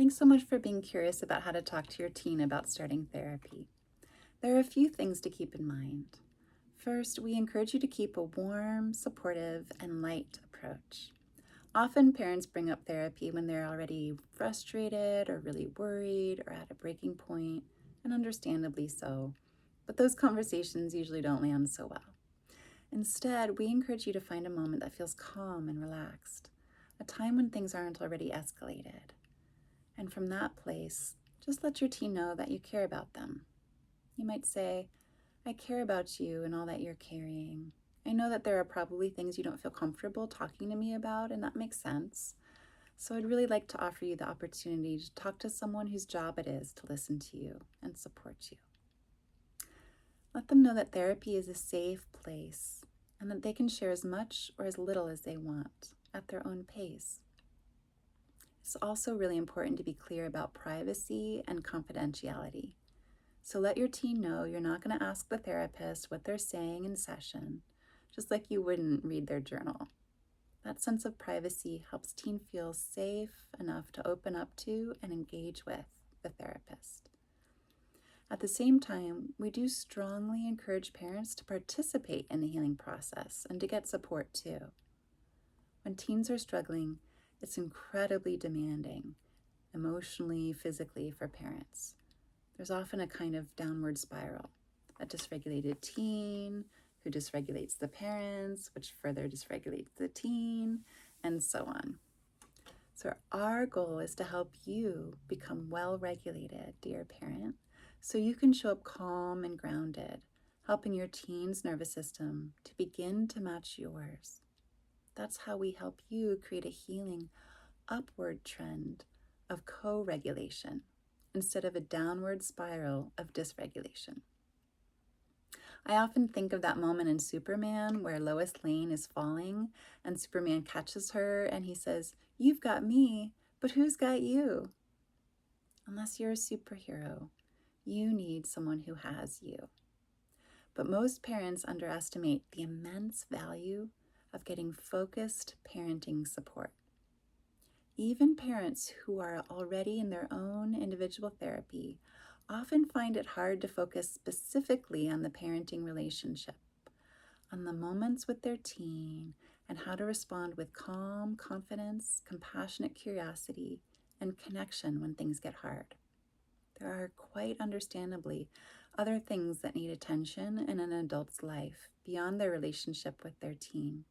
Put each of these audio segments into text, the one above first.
Thanks so much for being curious about how to talk to your teen about starting therapy. There are a few things to keep in mind. First, we encourage you to keep a warm, supportive, and light approach. Often parents bring up therapy when they're already frustrated or really worried or at a breaking point, and understandably so. But those conversations usually don't land so well. Instead, we encourage you to find a moment that feels calm and relaxed, a time when things aren't already escalated. And from that place, just let your teen know that you care about them. You might say, I care about you and all that you're carrying. I know that there are probably things you don't feel comfortable talking to me about, and that makes sense. So I'd really like to offer you the opportunity to talk to someone whose job it is to listen to you and support you. Let them know that therapy is a safe place and that they can share as much or as little as they want at their own pace. It's also really important to be clear about privacy and confidentiality. So let your teen know you're not going to ask the therapist what they're saying in session, just like you wouldn't read their journal. That sense of privacy helps teen feel safe enough to open up to and engage with the therapist. At the same time, we do strongly encourage parents to participate in the healing process and to get support too. When teens are struggling, it's incredibly demanding, emotionally, physically, for parents. There's often a kind of downward spiral, a dysregulated teen who dysregulates the parents, which further dysregulates the teen, and so on. So our goal is to help you become well-regulated, dear parent, so you can show up calm and grounded, helping your teen's nervous system to begin to match yours. That's how we help you create a healing upward trend of co-regulation instead of a downward spiral of dysregulation. I often think of that moment in Superman where Lois Lane is falling and Superman catches her and he says, "You've got me, but who's got you?" Unless you're a superhero, you need someone who has you. But most parents underestimate the immense value of getting focused parenting support. Even parents who are already in their own individual therapy often find it hard to focus specifically on the parenting relationship, on the moments with their teen, and how to respond with calm confidence, compassionate curiosity, and connection when things get hard. There are quite understandably other things that need attention in an adult's life beyond their relationship with their teen.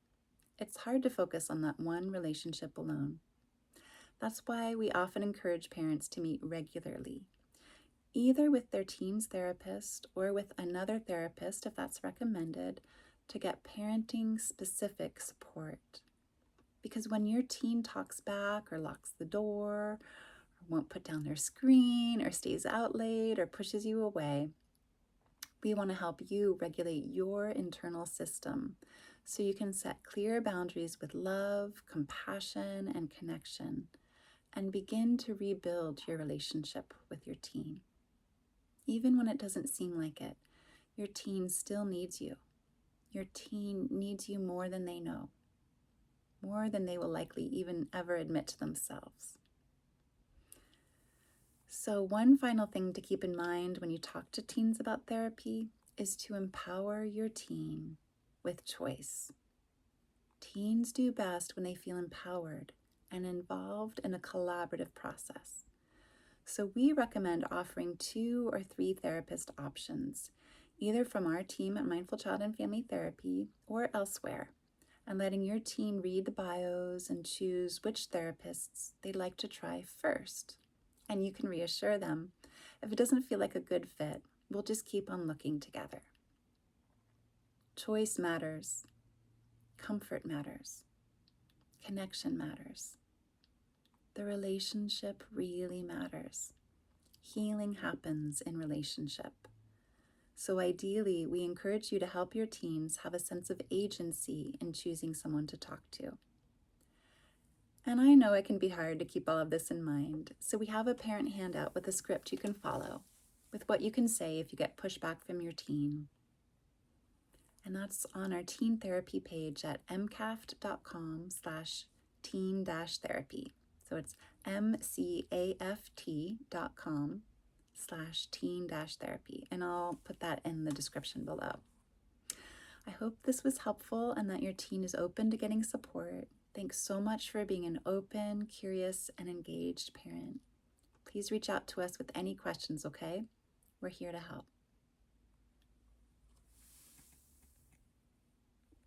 It's hard to focus on that one relationship alone. That's why we often encourage parents to meet regularly, either with their teen's therapist or with another therapist if that's recommended, to get parenting-specific support. Because when your teen talks back or locks the door, or won't put down their screen, or stays out late, or pushes you away, we want to help you regulate your internal system so you can set clear boundaries with love, compassion, and connection, and begin to rebuild your relationship with your teen. Even when it doesn't seem like it, your teen still needs you. Your teen needs you more than they know, more than they will likely even ever admit to themselves. So one final thing to keep in mind when you talk to teens about therapy is to empower your teen with choice. Teens do best when they feel empowered and involved in a collaborative process. So we recommend offering 2 or 3 therapist options, either from our team at Mindful Child and Family Therapy or elsewhere, and letting your teen read the bios and choose which therapists they'd like to try first. And you can reassure them, if it doesn't feel like a good fit, we'll just keep on looking together. Choice matters. Comfort matters. Connection matters. The relationship really matters. Healing happens in relationship. So ideally, we encourage you to help your teens have a sense of agency in choosing someone to talk to. And I know it can be hard to keep all of this in mind, so we have a parent handout with a script you can follow, with what you can say if you get pushback from your teen. And that's on our teen therapy page at mcaft.com/teen-therapy. So it's mcaft.com/teen-therapy, and I'll put that in the description below. I hope this was helpful and that your teen is open to getting support. Thanks so much for being an open, curious, and engaged parent. Please reach out to us with any questions, okay? We're here to help.